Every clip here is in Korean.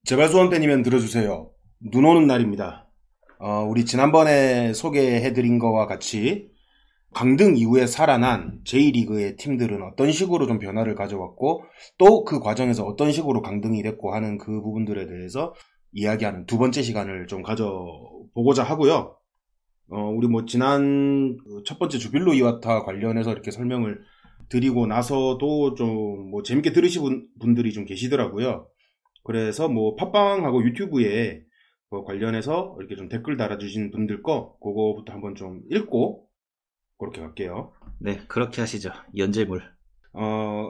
제발 수원 팬이면 들어주세요. 눈 오는 날입니다. 우리 지난번에 소개해드린 거와 같이 강등 이후에 살아난 J리그의 팀들은 어떤 식으로 좀 변화를 가져왔고 또 그 과정에서 어떤 식으로 강등이 됐고 하는 그 부분들에 대해서 이야기하는 두 번째 시간을 좀 가져보고자 하고요. 우리 지난 첫 번째 주빌로 이와타 관련해서 이렇게 설명을 드리고 나서도 좀 재밌게 들으신 분들이 좀 계시더라고요. 그래서 팟빵하고 유튜브에 관련해서 이렇게 좀 댓글 달아주신 분들 그거부터 한번 좀 읽고 그렇게 갈게요. 네, 그렇게 하시죠. 연재물.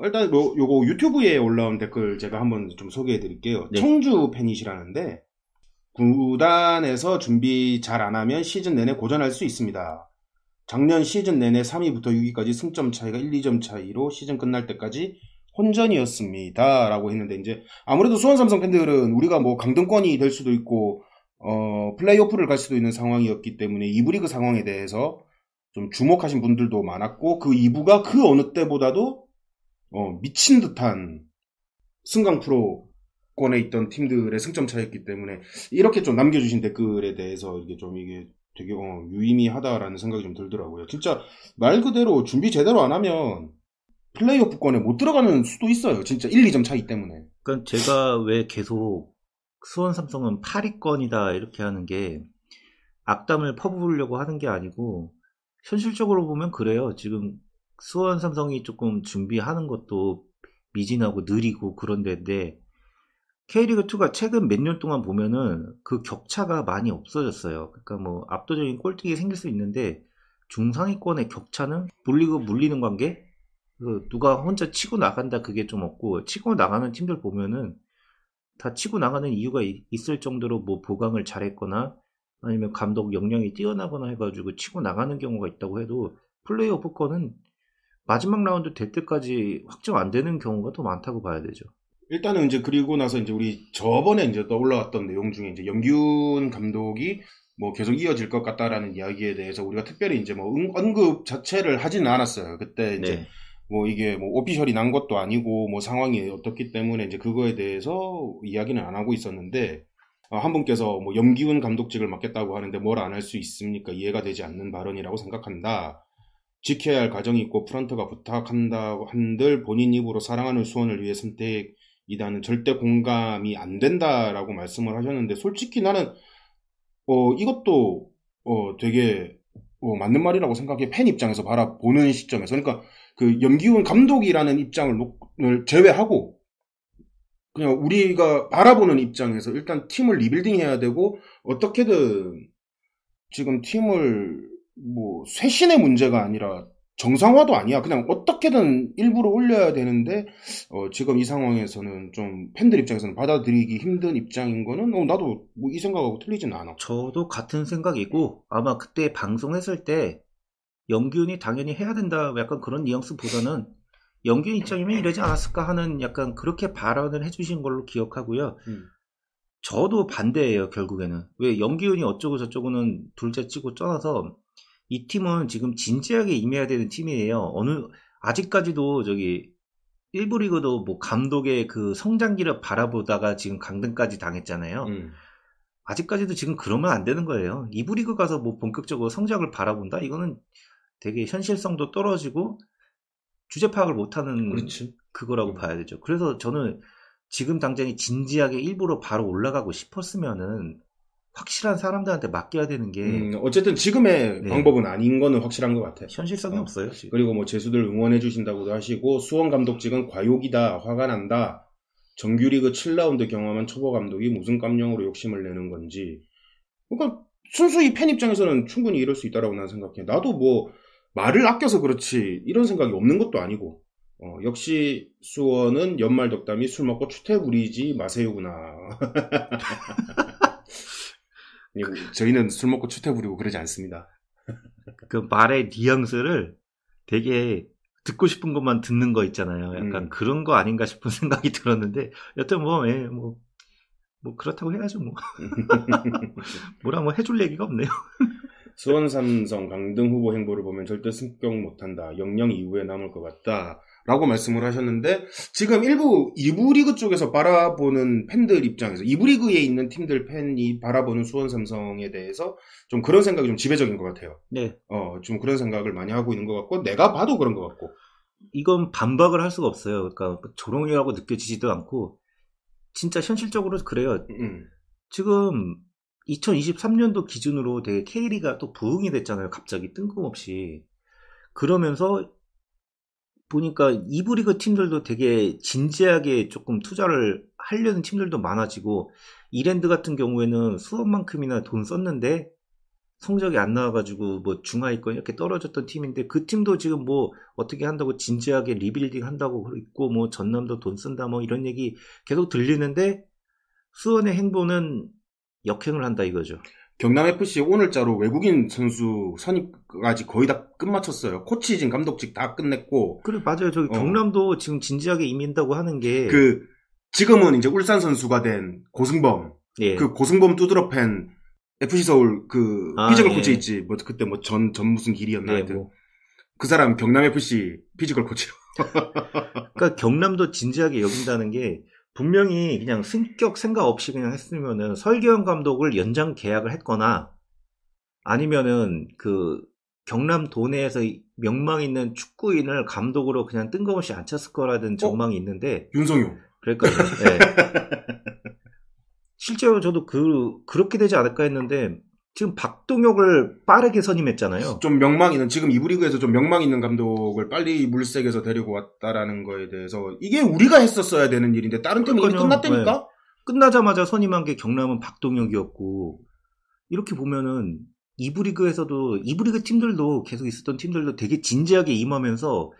일단 요거 유튜브에 올라온 댓글 제가 한번 좀 소개해 드릴게요. 네. 청주 팬이시라는데 구단에서 준비 잘 안 하면 시즌 내내 고전할 수 있습니다. 작년 시즌 내내 3위부터 6위까지 승점 차이가 1, 2점 차이로 시즌 끝날 때까지 혼전이었습니다. 라고 했는데, 이제, 아무래도 수원 삼성 팬들은 우리가 강등권이 될 수도 있고, 플레이오프를 갈 수도 있는 상황이었기 때문에 2부 리그 상황에 대해서 좀 주목하신 분들도 많았고, 그 2부가 그 어느 때보다도, 미친 듯한 승강 프로권에 있던 팀들의 승점 차이였기 때문에, 이렇게 좀 남겨주신 댓글에 대해서 이게 되게 유의미하다라는 생각이 좀 들더라고요. 진짜 말 그대로 준비 제대로 안 하면 플레이오프권에 못 들어가는 수도 있어요. 진짜 1, 2점 차이 때문에. 그러니까 제가 왜 계속 수원 삼성은 8위권이다 이렇게 하는 게 악담을 퍼부으려고 하는 게 아니고 현실적으로 보면 그래요. 지금 수원 삼성이 조금 준비하는 것도 미진하고 느리고 그런 데인데 K리그2가 최근 몇 년 동안 보면은 그 격차가 많이 없어졌어요. 그러니까 압도적인 꼴등이 생길 수 있는데 중상위권의 격차는 물리는 관계? 누가 혼자 치고 나간다 그게 좀 없고 치고 나가는 팀들 보면은 다 치고 나가는 이유가 있을 정도로 보강을 잘했거나 아니면 감독 역량이 뛰어나거나 해가지고 치고 나가는 경우가 있다고 해도 플레이오프권은 마지막 라운드 될 때까지 확정 안 되는 경우가 더 많다고 봐야 되죠. 일단은 이제 그리고 나서 이제 우리 저번에 이제 떠올라왔던 내용 중에 이제 염기훈 감독이 계속 이어질 것 같다라는 이야기에 대해서 우리가 특별히 이제 언급 자체를 하지는 않았어요. 그때 이제 네. 이게 오피셜이 난 것도 아니고 상황이 어떻기 때문에 이제 그거에 대해서 이야기는 안 하고 있었는데 한 분께서 염기훈 감독직을 맡겠다고 하는데 뭘 안 할 수 있습니까? 이해가 되지 않는 발언이라고 생각한다. 지켜야 할 가정이 있고 프런트가 부탁한다고 한들 본인 입으로 사랑하는 수원을 위해 선택이다는 절대 공감이 안 된다라고 말씀을 하셨는데 솔직히 나는 이것도 되게 맞는 말이라고 생각해. 팬 입장에서 바라보는 시점에서. 그러니까 그 염기훈 감독이라는 입장을 제외하고 그냥 우리가 바라보는 입장에서 일단 팀을 리빌딩 해야 되고 어떻게든 지금 팀을 쇄신의 문제가 아니라 정상화도 아니야. 그냥 어떻게든 일부러 올려야 되는데 지금 이 상황에서는 좀 팬들 입장에서는 받아들이기 힘든 입장인 거는 나도 이 생각하고 틀리진 않아. 저도 같은 생각이고 아마 그때 방송했을 때 염기훈이 당연히 해야 된다 약간 그런 뉘앙스보다는 염기훈 입장이면 이러지 않았을까 하는 약간 그렇게 발언을 해주신 걸로 기억하고요. 저도 반대예요, 결국에는. 왜 염기훈이 어쩌고 저쩌고는 둘째 치고 떠나서 이 팀은 지금 진지하게 임해야 되는 팀이에요. 아직까지도 일부 리그도 감독의 그 성장기를 바라보다가 지금 강등까지 당했잖아요. 아직까지도 지금 그러면 안 되는 거예요. 2부 리그 가서 본격적으로 성장을 바라본다? 이거는 되게 현실성도 떨어지고 주제 파악을 못하는 그렇지. 그거라고 봐야 되죠. 그래서 저는 지금 당장에 진지하게 일부러 바로 올라가고 싶었으면은 확실한 사람들한테 맡겨야 되는 게 어쨌든 지금의 네. 방법은 아닌 거는 확실한 것 같아요. 현실성이 없어요. 지금. 그리고 재수들 응원해 주신다고도 하시고 수원 감독직은 과욕이다, 화가 난다. 정규리그 7라운드 경험한 초보 감독이 무슨 깜냥으로 욕심을 내는 건지. 그러니까 순수히 팬 입장에서는 충분히 이럴 수 있다라고 난 생각해. 나도 말을 아껴서 그렇지 이런 생각이 없는 것도 아니고 역시 수원은 연말 덕담이 술 먹고 추태 부리지 마세요구나. 저희는 술 먹고 추태 부리고 그러지 않습니다. 그 말의 뉘앙스를 되게 듣고 싶은 것만 듣는 거 있잖아요. 약간 그런 거 아닌가 싶은 생각이 들었는데 여튼 그렇다고 해야죠 뭐. 뭐라 해줄 얘기가 없네요. 수원 삼성 강등 후보 행보를 보면 절대 승격 못한다. 영영 이후에 남을 것 같다. 라고 말씀을 하셨는데, 지금 일부 2부 리그 쪽에서 바라보는 팬들 입장에서, 2부 리그에 있는 팀들 팬이 바라보는 수원 삼성에 대해서 좀 그런 생각이 좀 지배적인 것 같아요. 네. 좀 그런 생각을 많이 하고 있는 것 같고, 내가 봐도 그런 것 같고. 이건 반박을 할 수가 없어요. 그러니까 조롱이라고 느껴지지도 않고, 진짜 현실적으로 그래요. 지금 2023년도 기준으로 되게 K리그가 또 부흥이 됐잖아요. 갑자기 뜬금없이. 그러면서 보니까 2부 리그 팀들도 되게 진지하게 조금 투자를 하려는 팀들도 많아지고, 이랜드 같은 경우에는 수원만큼이나 돈 썼는데 성적이 안 나와가지고 뭐 중하위권 이렇게 떨어졌던 팀인데, 그 팀도 지금 뭐 어떻게 한다고 진지하게 리빌딩 한다고 있고, 뭐 전남도 돈 쓴다 뭐 이런 얘기 계속 들리는데, 수원의 행보는 역행을 한다 이거죠. 경남FC 오늘자로 외국인 선수 선임까지 거의 다 끝마쳤어요. 코치진, 감독직 다 끝냈고. 그래, 맞아요. 저기 경남도 지금 진지하게 임한다고 하는 게. 지금은 이제 울산 선수가 된 고승범. 예. 그 고승범 뚜드러팬 FC 서울 피지컬 코치 있지. 뭐 그때 뭐 전 무슨 길이었나 하여튼. 뭐. 그 사람 경남FC 피지컬 코치로. 그러니까 경남도 진지하게 여긴다는 게, 분명히 그냥 승격 생각 없이 그냥 했으면은 설계현 감독을 연장 계약을 했거나, 아니면은 그 경남 도내에서 명망 있는 축구인을 감독으로 그냥 뜬금없이 앉혔을 거라는 전망이 있는데. 윤성용. 그러니까요. 네. 실제로 저도 그렇게 되지 않을까 했는데, 지금 박동혁을 빠르게 선임했잖아요. 좀 명망 있는, 지금 2부 리그에서 좀 명망 있는 감독을 빨리 물색에서 데리고 왔다라는 거에 대해서, 이게 우리가 했었어야 되는 일인데 다른 팀은 이미 끝났다니까? 네. 끝나자마자 선임한 게 경남은 박동혁이었고, 이렇게 보면은 2부 리그에서도, 2부 리그 팀들도 계속 있었던 팀들도 되게 진지하게 임하면서,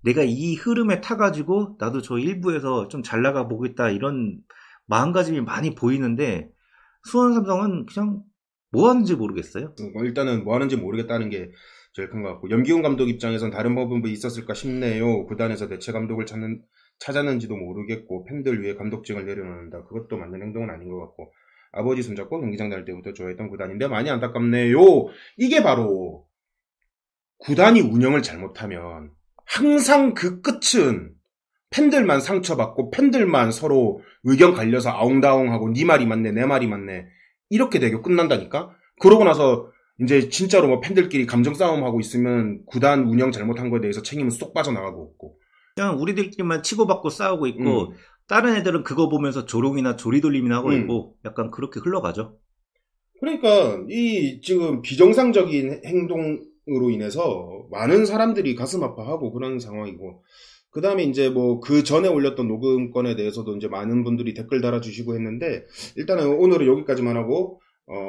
내가 이 흐름에 타가지고 나도 저 1부에서 좀 잘 나가 보겠다, 이런 마음가짐이 많이 보이는데, 수원 삼성은 그냥 뭐 하는지 모르겠어요. 일단은 뭐 하는지 모르겠다는 게 제일 큰 것 같고, 염기훈 감독 입장에선 다른 방법이 있었을까 싶네요. 구단에서 대체 감독을 찾았는지도 모르겠고, 팬들 위해 감독직을 내려놓는다. 그것도 맞는 행동은 아닌 것 같고, 아버지 손잡고 경기장 다닐 때부터 좋아했던 구단인데 많이 안타깝네요. 이게 바로 구단이 운영을 잘못하면 항상 그 끝은 팬들만 상처받고, 팬들만 서로 의견 갈려서 아웅다웅하고, 네 말이 맞네, 내 말이 맞네, 이렇게 되고 끝난다니까? 그러고 나서 이제 진짜로 뭐 팬들끼리 감정 싸움하고 있으면 구단 운영 잘못한 거에 대해서 책임은 쏙 빠져나가고 있고. 그냥 우리들끼리만 치고받고 싸우고 있고, 다른 애들은 그거 보면서 조롱이나 조리돌림이나 하고 있고, 약간 그렇게 흘러가죠. 그러니까 이 지금 비정상적인 행동으로 인해서 많은 사람들이 가슴 아파하고 그런 상황이고, 그 다음에 이제 뭐 그 전에 올렸던 녹음건에 대해서도 이제 많은 분들이 댓글 달아주시고 했는데, 일단은 오늘은 여기까지만 하고,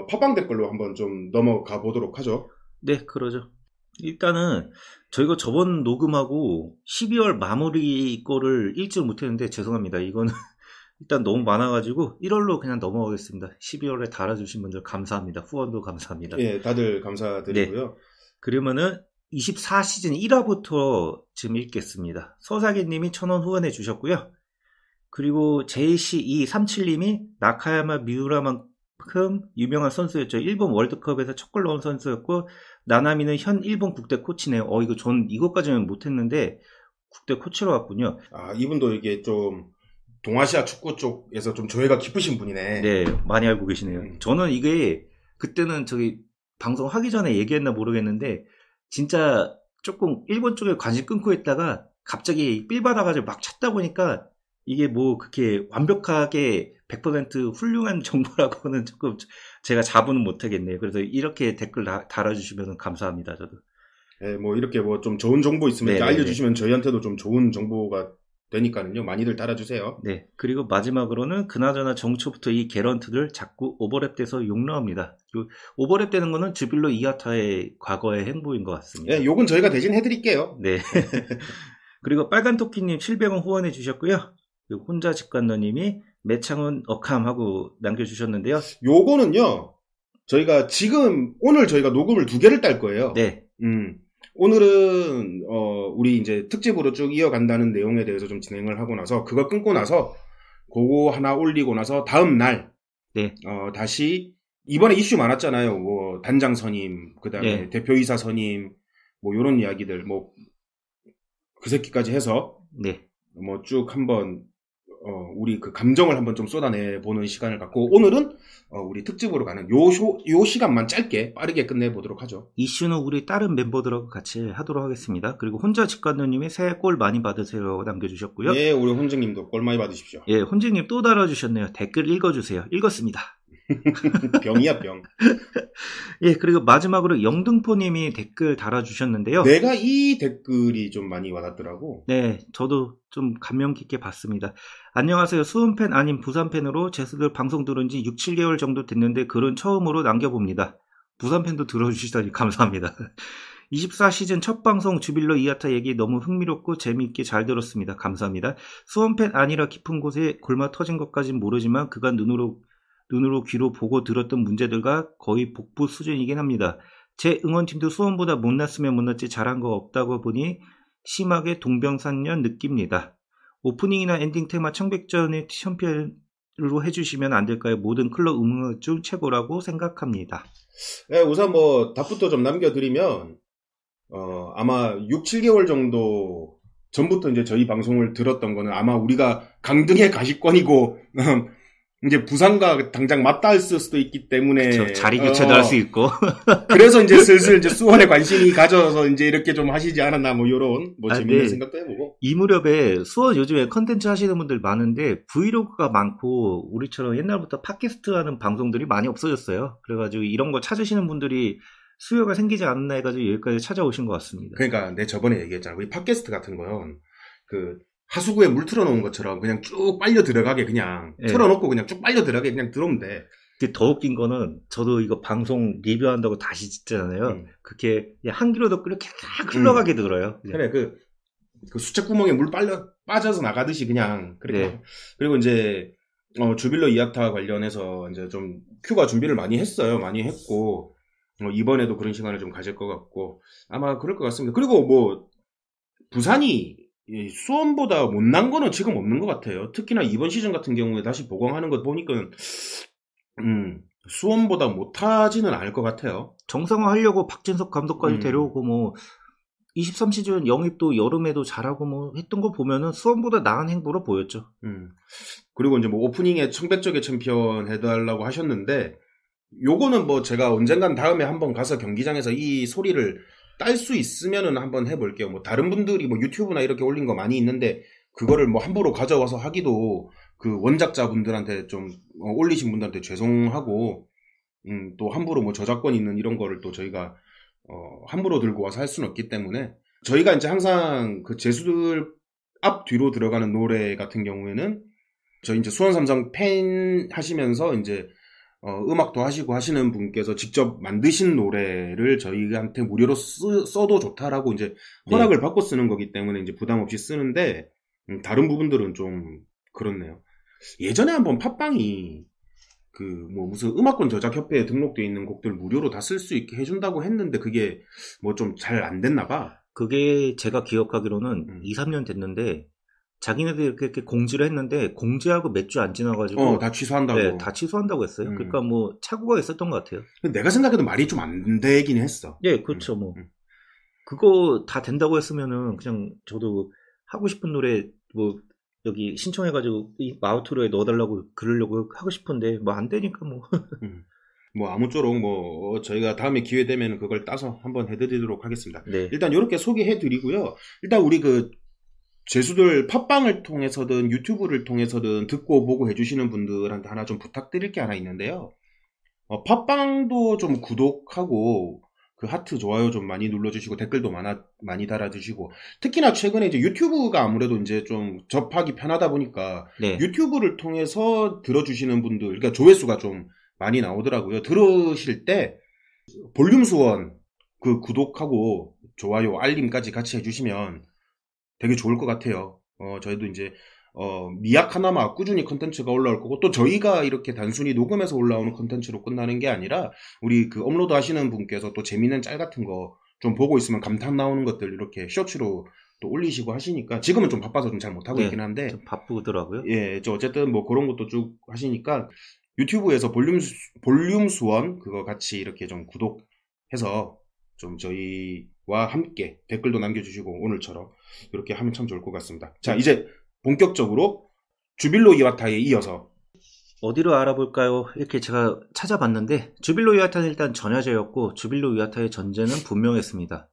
팟빵 댓글로 한번 좀 넘어가 보도록 하죠. 네, 그러죠. 일단은 저희가 저번 녹음하고 12월 마무리 거를 읽지를 못했는데 죄송합니다. 이거는 일단 너무 많아가지고 1월로 그냥 넘어가겠습니다. 12월에 달아주신 분들 감사합니다. 후원도 감사합니다. 예, 다들 감사드리고요. 네. 그러면은 24시즌 1화부터 지금 읽겠습니다. 서사기님이 1,000원 후원해 주셨고요. 그리고 JC237님이 나카야마 미우라만큼 유명한 선수였죠. 일본 월드컵에서 첫 골 넣은 선수였고, 나나미는 현 일본 국대 코치네요. 이거 전 이것까지는 못했는데 국대 코치로 왔군요. 이분도 이게 좀 동아시아 축구 쪽에서 좀 조예가 깊으신 분이네. 네, 많이 알고 계시네요. 저는 이게 그때는 저기 방송 하기 전에 얘기했나 모르겠는데, 진짜 조금 일본 쪽에 관심 끊고 있다가 갑자기 삘 받아가지고 막 찾다 보니까 이게 뭐 그렇게 완벽하게 100% 훌륭한 정보라고는 조금 제가 자부는 못하겠네요. 그래서 이렇게 댓글 달아주시면 감사합니다. 저도. 네, 뭐 이렇게 뭐 좀 좋은 정보 있으면 이렇게 알려주시면 저희한테도 좀 좋은 정보가 되니까요. 많이들 달아주세요. 네. 그리고 마지막으로는 그나저나 정초부터 이 개런트들 자꾸 오버랩돼서 욕 나옵니다. 오버랩되는 거는 주빌로 이하타의 과거의 행보인 것 같습니다. 네, 욕은 저희가 대신 해드릴게요. 네. 그리고 빨간토끼님 700원 후원해 주셨고요. 혼자 집간너님이 매창은 억함하고 남겨주셨는데요. 요거는요, 저희가 지금 오늘 저희가 녹음을 2개를 딸 거예요. 네. 오늘은 우리 이제 특집으로 쭉 이어간다는 내용에 대해서 좀 진행을 하고 나서 그거 끊고 나서 그거 하나 올리고 나서 다음 날 네. 다시 이번에 이슈 많았잖아요. 뭐 단장 선임, 그다음에 대표이사 선임, 뭐 요런 이야기들, 뭐 그 새끼까지 해서 네. 뭐 쭉 한번 우리 그 감정을 한번 좀 쏟아내 보는 시간을 갖고 오늘은 우리 특집으로 가는 요 시간만 짧게 빠르게 끝내보도록 하죠. 이슈는 우리 다른 멤버들하고 같이 하도록 하겠습니다. 그리고 혼자 직관녀님이 새해 꼴 많이 받으세요 남겨주셨고요. 예, 우리 혼증님도 꼴 많이 받으십시오. 예, 혼증님 또 달아주셨네요. 댓글 읽어주세요. 읽었습니다. 병이야 병. 예, 그리고 마지막으로 영등포님이 댓글 달아주셨는데요. 내가 이 댓글이 좀 많이 와닿더라고. 네, 저도 좀 감명 깊게 봤습니다. 안녕하세요. 수원팬 아닌 부산팬으로 제수들 방송 들은 지 6, 7개월 정도 됐는데 글은 처음으로 남겨봅니다. 부산팬도 들어주시다니 감사합니다. 24시즌 첫 방송 주빌러 이아타 얘기 너무 흥미롭고 재미있게 잘 들었습니다. 감사합니다. 수원팬 아니라 깊은 곳에 골마 터진 것까진 모르지만 그간 눈으로 귀로 보고 들었던 문제들과 거의 복부 수준이긴 합니다. 제 응원팀도 수원보다 못났으면 못났지 잘한 거 없다고 보니 심하게 동병상련 느낍니다. 오프닝이나 엔딩 테마 청백전의 챔피언으로 해주시면 안 될까요? 모든 클럽 응원 중 최고라고 생각합니다. 네, 우선 뭐 답부터 좀 남겨드리면 아마 6, 7개월 정도 전부터 이제 저희 방송을 들었던 거는 아마 우리가 강등의 가시권이고 이제 부산과 당장 맞닿을 수도 있기 때문에 그쵸, 자리 교체도 할 수 있고 그래서 이제 슬슬 이제 수원에 관심이 가져서 이제 이렇게 좀 하시지 않았나 뭐 요런 뭐 재밌는 네. 생각도 해보고. 이 무렵에 수원 요즘에 컨텐츠 하시는 분들 많은데 브이로그가 많고 우리처럼 옛날부터 팟캐스트 하는 방송들이 많이 없어졌어요. 그래가지고 이런 거 찾으시는 분들이 수요가 생기지 않나 해가지고 여기까지 찾아오신 것 같습니다. 그러니까 내 저번에 얘기했잖아. 우리 팟캐스트 같은 건 그 하수구에 물 틀어놓은 것처럼 그냥 쭉 빨려 들어가게 그냥 네. 틀어놓고 그냥 쭉 빨려 들어가게 그냥 들어오면 돼. 근데 더 웃긴 거는 저도 이거 방송 리뷰한다고 다시 짓잖아요. 그렇게 한 킬로도 그렇게 쫙 흘러가게 들어요. 그래 그 수채구멍에 물 빠져서 나가듯이 그냥 그렇게. 네. 그리고 이제 주빌러 이아타 관련해서 이제 좀 큐가 준비를 많이 했어요. 많이 했고 이번에도 그런 시간을 좀 가질 것 같고 아마 그럴 것 같습니다. 그리고 뭐 부산이 수원보다 못난 거는 지금 없는 것 같아요. 특히나 이번 시즌 같은 경우에 다시 보강하는 것 보니까 수원보다 못하지는 않을 것 같아요. 정상화하려고 박진석 감독까지 데려오고 뭐 23시즌 영입도 여름에도 잘하고 뭐 했던 거 보면은 수원보다 나은 행보로 보였죠. 그리고 이제 뭐 오프닝에 청백적의 챔피언 해달라고 하셨는데 요거는 뭐 제가 언젠간 다음에 한번 가서 경기장에서 이 소리를 딸 수 있으면은 한번 해볼게요. 뭐 다른 분들이 뭐 유튜브나 이렇게 올린 거 많이 있는데 그거를 뭐 함부로 가져와서 하기도 그 원작자분들한테 좀 올리신 분들한테 죄송하고 또 함부로 뭐 저작권 있는 이런 거를 또 저희가 함부로 들고 와서 할 수는 없기 때문에 저희가 이제 항상 그 제수들 앞 뒤로 들어가는 노래 같은 경우에는 저희 이제 수원 삼성 팬 하시면서 이제 음악도 하시고 하시는 분께서 직접 만드신 노래를 저희한테 무료로 써도 좋다라고 이제 허락을 받고 쓰는 거기 때문에 이제 부담 없이 쓰는데 다른 부분들은 좀 그렇네요. 예전에 한번 팟빵이 그 뭐 무슨 음악권 저작 협회에 등록되어 있는 곡들 무료로 다 쓸 수 있게 해준다고 했는데 그게 뭐 좀 잘 안 됐나 봐. 그게 제가 기억하기로는 2, 3년 됐는데 자기네들이 이렇게 공지를 했는데 공지하고 몇 주 안 지나가지고 다 취소한다고. 네, 다 취소한다고 했어요. 그러니까 뭐 착오가 있었던 것 같아요. 내가 생각해도 말이 좀 안 되긴 했어. 네, 그렇죠. 뭐 그거 다 된다고 했으면은 그냥 저도 하고 싶은 노래 뭐 여기 신청해가지고 이 마우트로에 넣어달라고 그러려고 하고 싶은데 뭐 안 되니까 뭐. 뭐 아무쪼록 뭐 저희가 다음에 기회 되면 그걸 따서 한번 해드리도록 하겠습니다. 네. 일단 이렇게 소개해드리고요. 일단 우리 그 제수들 팟빵을 통해서든 유튜브를 통해서든 듣고 보고 해주시는 분들한테 하나 좀 부탁드릴 게 하나 있는데요. 팟빵도 좀 구독하고 그 하트 좋아요 좀 많이 눌러주시고 댓글도 많이 달아주시고 특히나 최근에 이제 유튜브가 아무래도 이제 좀 접하기 편하다 보니까 네. 유튜브를 통해서 들어주시는 분들 그러니까 조회수가 좀 많이 나오더라고요. 들으실 때 볼륨 수원 그 구독하고 좋아요 알림까지 같이 해주시면 되게 좋을 것 같아요. 저희도 이제 미약 하나마 꾸준히 컨텐츠가 올라올 거고 또 저희가 이렇게 단순히 녹음해서 올라오는 컨텐츠로 끝나는 게 아니라 우리 그 업로드 하시는 분께서 또 재밌는 짤 같은 거 좀 보고 있으면 감탄 나오는 것들 이렇게 쇼츠로 또 올리시고 하시니까 지금은 좀 바빠서 좀 잘 못하고 있긴 한데 좀 바쁘더라고요. 예, 어쨌든 뭐 그런 것도 쭉 하시니까 유튜브에서 볼륨 수원 그거 같이 이렇게 좀 구독해서 좀 저희 함께 댓글도 남겨주시고 오늘처럼 이렇게 하면 참 좋을 것 같습니다. 자, 이제 본격적으로 주빌로 이와타에 이어서 어디로 알아볼까요? 이렇게 제가 찾아봤는데 주빌로 이와타는 일단 전야제였고 주빌로 이와타의 전제는 분명했습니다.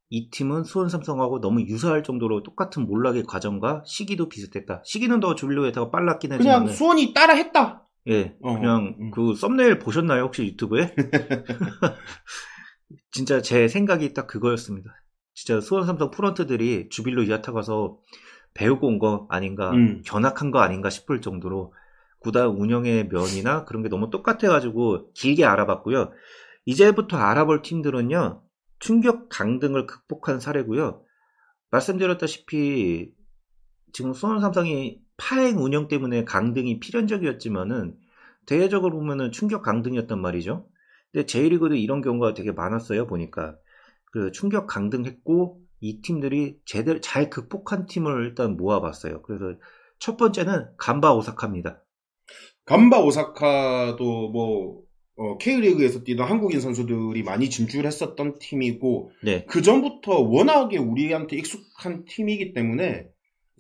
이 팀은 수원 삼성하고 너무 유사할 정도로 똑같은 몰락의 과정과 시기도 비슷했다. 시기는 더 주빌로 이와타가 빨랐긴 하지만 그냥 수원이 따라했다. 예, 그냥 그 썸네일 보셨나요? 혹시 유튜브에? 진짜 제 생각이 딱 그거였습니다. 진짜 수원 삼성 프런트들이 주빌로 이와타 가서 배우고 온 거 아닌가, 견학한 거 아닌가 싶을 정도로 구단 운영의 면이나 그런 게 너무 똑같아가지고 길게 알아봤고요. 이제부터 알아볼 팀들은요, 충격 강등을 극복한 사례고요. 말씀드렸다시피 지금 수원 삼성이 파행 운영 때문에 강등이 필연적이었지만은 대외적으로 보면은 충격 강등이었단 말이죠. 근데 J리그도 이런 경우가 되게 많았어요. 보니까 그 충격 강등했고 이 팀들이 제대로 잘 극복한 팀을 일단 모아봤어요. 그래서 첫 번째는 간바 오사카입니다. 간바 오사카도 뭐 K리그에서 뛰던 한국인 선수들이 많이 진출했었던 팀이고 네. 그 전부터 워낙에 우리한테 익숙한 팀이기 때문에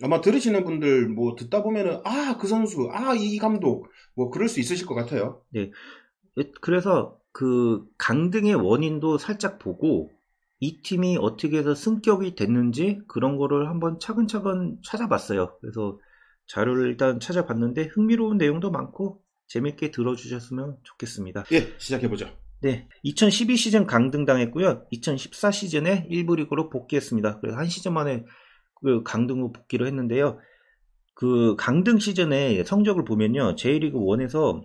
아마 들으시는 분들 뭐 듣다 보면은 그 선수, 이 감독 뭐 그럴 수 있으실 것 같아요. 네. 그래서 그 강등의 원인도 살짝 보고 이 팀이 어떻게 해서 승격이 됐는지 그런 거를 한번 차근차근 찾아봤어요. 그래서 자료를 일단 찾아봤는데 흥미로운 내용도 많고 재밌게 들어주셨으면 좋겠습니다. 예, 시작해보죠. 네, 2012 시즌 강등당했고요. 2014 시즌에 1부 리그로 복귀했습니다. 그래서 한 시즌 만에 그 강등 후 복귀를 했는데요. 그 강등 시즌의 성적을 보면요. J리그 1에서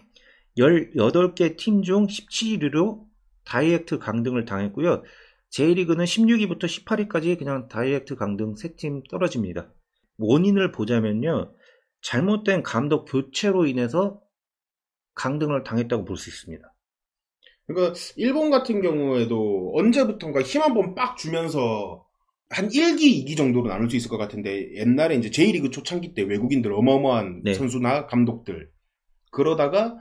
18개 팀 중 17위로 다이렉트 강등을 당했고요. J리그는 16위부터 18위까지 그냥 다이렉트 강등 3팀 떨어집니다. 원인을 보자면요. 잘못된 감독 교체로 인해서 강등을 당했다고 볼 수 있습니다. 그러니까 일본 같은 경우에도 언제부턴가 힘 한번 빡 주면서 한 1기, 2기 정도로 나눌 수 있을 것 같은데 옛날에 이제 J리그 초창기 때 외국인들 어마어마한 네. 선수나 감독들 그러다가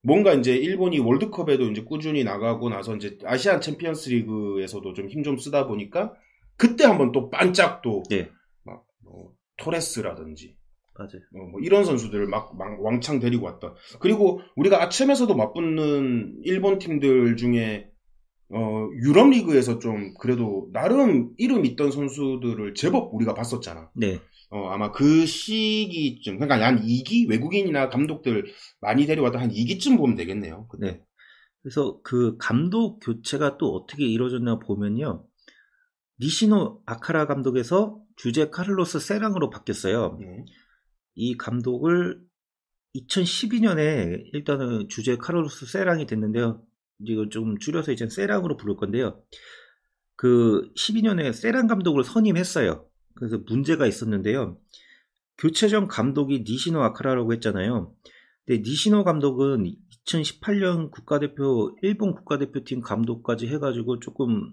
뭔가 이제 일본이 월드컵에도 이제 꾸준히 나가고 나서 이제 아시안 챔피언스 리그에서도 좀 힘 좀 쓰다 보니까 그때 한번 또 반짝 또 네. 막 토레스라든지 맞아요. 뭐 이런 선수들을 막 왕창 데리고 왔다. 그리고 우리가 아침에서도 맞붙는 일본 팀들 중에 유럽 리그에서 좀 그래도 나름 이름 있던 선수들을 제법 우리가 봤었잖아. 네. 아마 그 시기쯤, 그러니까 한 2기 외국인이나 감독들 많이 데려왔다 한 2기쯤 보면 되겠네요. 그때. 네. 그래서 그 감독 교체가 또 어떻게 이루어졌나 보면요. 니시노 아카라 감독에서 주제 카를로스 세랑으로 바뀌었어요. 이 감독을 2012년에 일단은 주제 카를로스 세랑이 됐는데요. 이거 좀 줄여서 이제 세랑으로 부를 건데요. 그 12년에 세랑 감독을 선임했어요. 그래서 문제가 있었는데요. 교체 전 감독이 니시노 아카라라고 했잖아요. 근데 니시노 감독은 2018년 국가대표 일본 국가대표팀 감독까지 해가지고 조금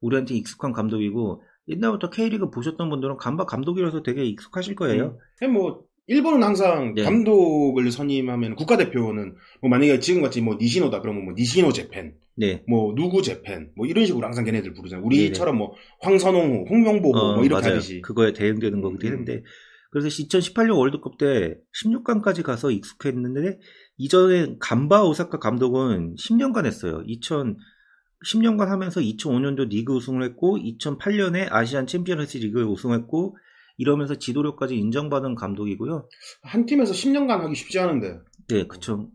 우리한테 익숙한 감독이고 옛날부터 K리그 보셨던 분들은 간바 감독이라서 되게 익숙하실 거예요. 뭐 일본은 항상 네. 감독을 선임하면 국가대표는 뭐 만약에 지금같이 뭐 니시노다 그러면 뭐 니시노 재팬, 네. 뭐 누구 재팬, 뭐 이런 식으로 항상 걔네들 부르잖아요. 우리처럼 뭐 황선홍, 홍명보 뭐 이렇게 맞아요. 하듯이 그거에 대응되는 거긴 한데 그래서 2018년 월드컵 때 16강까지 가서 익숙했는데 이전에 간바 오사카 감독은 10년간 했어요. 10년간 하면서 2005년도 리그 우승을 했고 2008년에 아시안 챔피언스 리그를 우승했고 이러면서 지도력까지 인정받은 감독이고요. 한 팀에서 10년간 하기 쉽지 않은데. 네, 그쵸.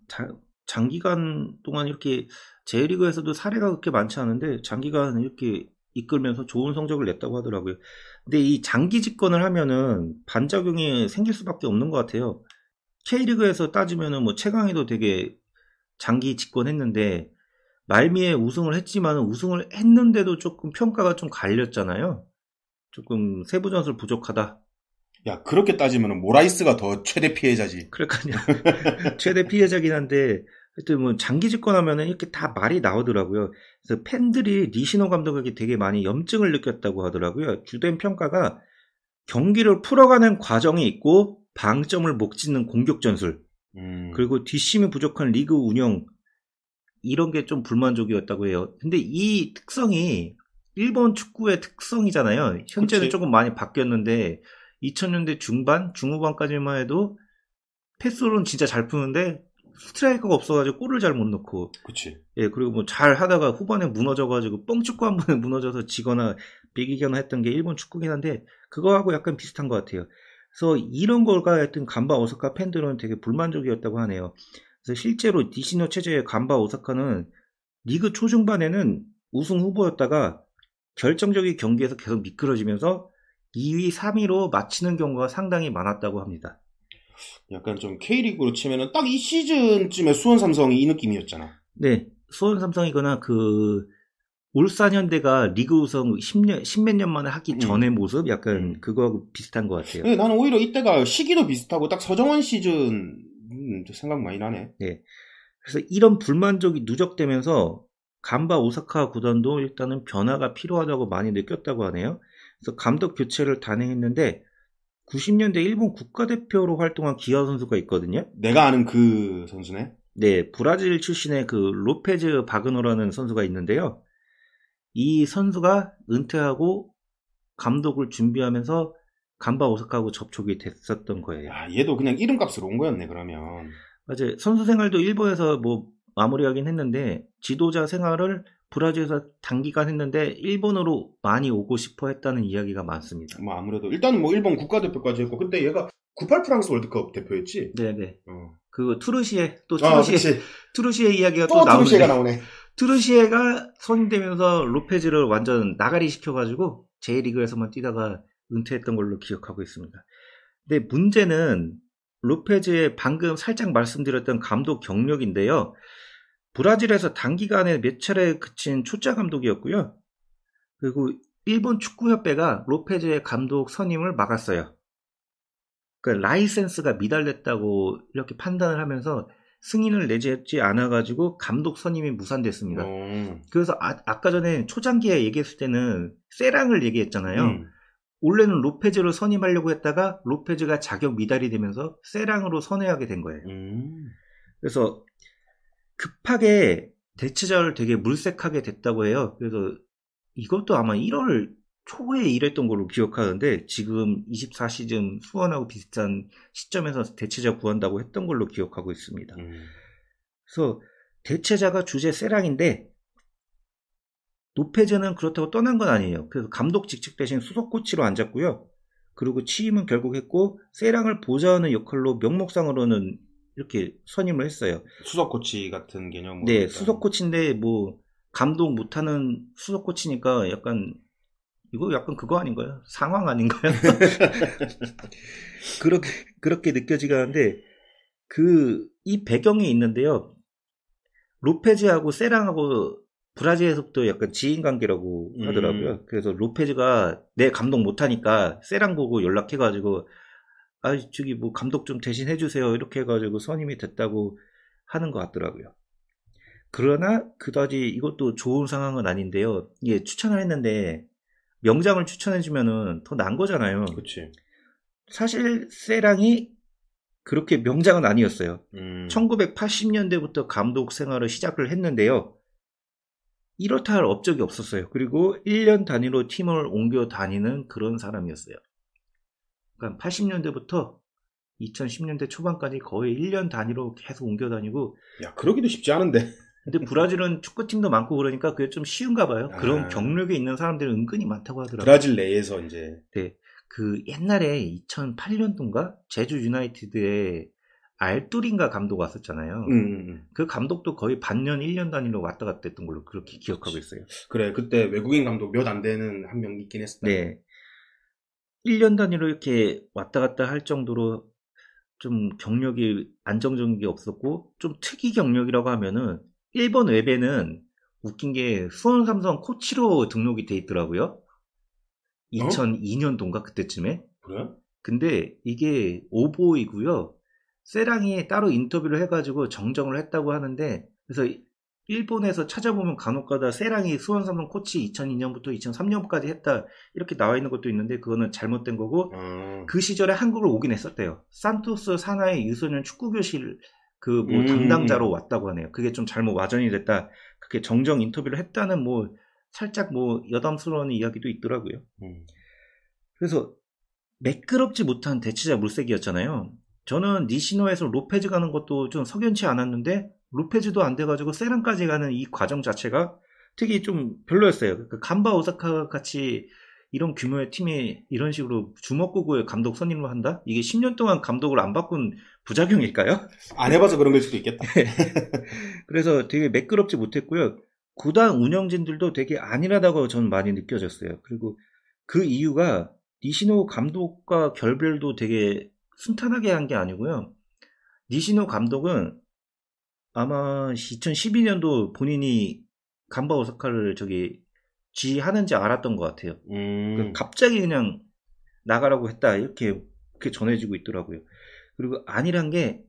장기간 동안 이렇게 J리그에서도 사례가 그렇게 많지 않은데 장기간 이렇게 이끌면서 좋은 성적을 냈다고 하더라고요. 근데 이 장기 집권을 하면은 반작용이 생길 수밖에 없는 것 같아요. K리그에서 따지면은 뭐 최강희도 되게 장기 집권했는데 말미에 우승을 했지만 우승을 했는데도 조금 평가가 좀 갈렸잖아요. 조금 세부 전술 부족하다. 야, 그렇게 따지면 모라이스가 더 최대 피해자지. 그러니까요. 최대 피해자긴 한데 하여튼 뭐 장기 집권하면은 이렇게 다 말이 나오더라고요. 그래서 팬들이 니시노 감독에게 되게 많이 염증을 느꼈다고 하더라고요. 주된 평가가 경기를 풀어가는 과정이 있고 방점을 못 짓는 공격 전술 그리고 뒷심이 부족한 리그 운영 이런 게 좀 불만족이었다고 해요. 근데 이 특성이 일본 축구의 특성이잖아요. 현재는 그치. 조금 많이 바뀌었는데 2000년대 중반, 중후반까지만 해도 패스로는 진짜 잘 푸는데 스트라이커가 없어가지고 골을 잘 못 넣고 그치. 예 그리고 뭐 잘 하다가 후반에 무너져가지고 뻥축구 한 번에 무너져서 지거나 비기거나 했던 게 일본 축구긴 한데 그거하고 약간 비슷한 것 같아요. 그래서 이런 걸가 하여튼 간바 오사카 팬들은 되게 불만족이었다고 하네요. 그래서 실제로 니시노 체제의 간바 오사카는 리그 초중반에는 우승 후보였다가 결정적인 경기에서 계속 미끄러지면서 2위, 3위로 마치는 경우가 상당히 많았다고 합니다. 약간 좀 K리그로 치면은 딱 이 시즌쯤에 수원 삼성이 이 느낌이었잖아. 네, 수원 삼성이거나 울산 현대가 리그 우승 10년, 10몇 년 만에 하기 전의 모습? 약간 그거하고 비슷한 것 같아요. 근데 나는 오히려 이때가 시기도 비슷하고 딱 서정원 시즌 생각 많이 나네. 네. 그래서 이런 불만족이 누적되면서 간바 오사카 구단도 일단은 변화가 필요하다고 많이 느꼈다고 하네요. 그래서 감독 교체를 단행했는데 90년대 일본 국가대표로 활동한 기아 선수가 있거든요. 내가 아는 그 선수네. 네, 브라질 출신의 로페즈 바그노라는 선수가 있는데요. 이 선수가 은퇴하고 감독을 준비하면서 간바 오사카하고 접촉이 됐었던 거예요. 야, 얘도 그냥 이름값으로 온 거였네, 그러면. 맞아요. 선수 생활도 일본에서 뭐 마무리하긴 했는데 지도자 생활을 브라질에서 단기간 했는데 일본으로 많이 오고 싶어 했다는 이야기가 많습니다. 뭐 아무래도 일단은 뭐 일본 국가대표까지 했고 그때 얘가 98 프랑스 월드컵 대표였지. 네네. 어. 트루시에 이야기가 또 나오는데 트루시에가 나오네. 트루시에가 선임되면서 로페즈를 완전 나가리 시켜가지고 J리그에서만 뛰다가 은퇴했던 걸로 기억하고 있습니다. 근데 문제는 로페즈의 방금 살짝 말씀드렸던 감독 경력인데요. 브라질에서 단기간에 몇 차례 그친 초짜 감독이었고요. 그리고 일본 축구협회가 로페즈의 감독 선임을 막았어요. 그러니까 라이센스가 미달됐다고 이렇게 판단을 하면서 승인을 내지 않아가지고 감독 선임이 무산됐습니다. 그래서 아까 전에 초장기에 얘기했을 때는 세랑을 얘기했잖아요. 원래는 로페즈를 선임하려고 했다가 로페즈가 자격 미달이 되면서 세랑으로 선회하게 된 거예요. 그래서 급하게 대체자를 되게 물색하게 됐다고 해요. 그래서 이것도 아마 1월 초에 일했던 걸로 기억하는데 지금 24시즌 수원하고 비슷한 시점에서 대체자 구한다고 했던 걸로 기억하고 있습니다. 그래서 대체자가 주제 세랑인데 노페즈는 그렇다고 떠난 건 아니에요. 그래서 감독 직책 대신 수석 코치로 앉았고요. 그리고 취임은 결국 했고 세랑을 보좌하는 역할로 명목상으로는 이렇게 선임을 했어요. 수석 코치 같은 개념으로. 네, 일단. 수석 코치인데 뭐 감독 못하는 수석 코치니까 약간 이거 약간 그거 아닌가요? 상황 아닌가요? 그렇게 느껴지긴 하는데 이 배경이 있는데요. 로페즈하고 세랑하고 브라질에서부터 약간 지인 관계라고 하더라고요. 그래서 로페즈가 내 감독 못하니까 세랑 보고 연락해가지고 저기 뭐 감독 좀 대신 해주세요 이렇게 해가지고 선임이 됐다고 하는 것 같더라고요. 그러나 그다지 이것도 좋은 상황은 아닌데요. 이게 추천을 했는데 명장을 추천해주면은 더 나은 거잖아요. 그치. 사실 세랑이 그렇게 명장은 아니었어요. 1980년대부터 감독 생활을 시작을 했는데요. 이렇다 할 업적이 없었어요. 그리고 1년 단위로 팀을 옮겨 다니는 그런 사람이었어요. 그러니까 80년대부터 2010년대 초반까지 거의 1년 단위로 계속 옮겨 다니고. 야, 그러기도 쉽지 않은데. 근데 브라질은 축구팀도 많고 그러니까 그게 좀 쉬운가 봐요. 그런 경력이 있는 사람들이 은근히 많다고 하더라고요. 브라질 내에서 이제. 네. 옛날에 2008년도인가? 제주 유나이티드에 알뚜린가 감독 왔었잖아요. 그 감독도 거의 반년 1년 단위로 왔다 갔다 했던 걸로 그렇게 기억하고 있어요. 그래, 그때 외국인 감독 몇 안 되는 한 명 있긴 했었다. 네. 1년 단위로 이렇게 왔다 갔다 할 정도로 좀 경력이 안정적인 게 없었고, 좀 특이 경력이라고 하면은, 일본 웹에는 웃긴 게 수원 삼성 코치로 등록이 돼 있더라고요. 2002년도인가 그때쯤에. 그래? 근데 이게 오보이고요. 세랑이 따로 인터뷰를 해가지고 정정을 했다고 하는데, 그래서 일본에서 찾아보면 간혹가다 세랑이 수원 삼성 코치 2002년부터 2003년까지 했다 이렇게 나와 있는 것도 있는데 그거는 잘못된 거고 그 시절에 한국을 오긴 했었대요. 산토스 산하의 유소년 축구교실 담당자로 왔다고 하네요. 그게 좀 잘못 와전이 됐다. 그렇게 정정 인터뷰를 했다는 뭐 살짝 뭐 여담스러운 이야기도 있더라고요. 음. 그래서 매끄럽지 못한 대치자 물색이었잖아요. 저는 니시노에서 로페즈 가는 것도 좀 석연치 않았는데 로페즈도 안 돼가지고 세란까지 가는 이 과정 자체가 되게 좀 별로였어요. 그 간바 오사카 같이 이런 규모의 팀이 이런 식으로 주먹구구의 감독 선임을 한다? 이게 10년 동안 감독을 안 바꾼 부작용일까요? 안 해봐서 그런 걸 수도 있겠다. 그래서 되게 매끄럽지 못했고요. 구단 운영진들도 되게 안일하다고 저는 많이 느껴졌어요. 그리고 그 이유가 니시노 감독과 결별도 되게 순탄하게 한 게 아니고요. 니시노 감독은 아마 2012년도 본인이 간바 오사카를 지휘하는지 알았던 것 같아요. 갑자기 그냥 나가라고 했다 이렇게 전해지고 있더라고요. 그리고 안일한 게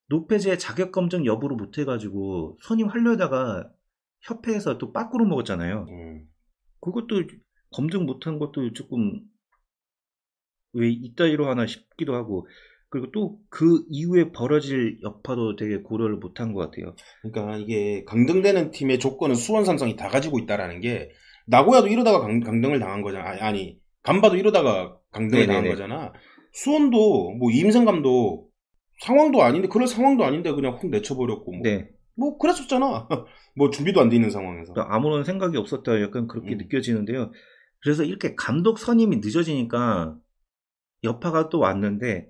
노페즈의 자격 검증 여부를 못해가지고 선임하려다가 협회에서 또 빠꾸로 먹었잖아요. 그것도 검증 못한 것도 조금 왜 이따위로 하나 싶기도 하고, 그리고 또 그 이후에 벌어질 여파도 되게 고려를 못한 것 같아요. 그러니까 이게 강등되는 팀의 조건은 수원 삼성이 다 가지고 있다라는 게, 나고야도 이러다가 강등을 당한 거잖아. 아니 간바도 이러다가 강등을 당한 거잖아. 수원도 뭐 이임생 감독 상황도 아닌데, 그럴 상황도 아닌데 그냥 훅 내쳐버렸고 뭐, 네. 뭐 그랬었잖아. 뭐 준비도 안 돼 있는 상황에서 아무런 생각이 없었다 약간 그렇게 느껴지는데요. 그래서 이렇게 감독 선임이 늦어지니까 여파가 또 왔는데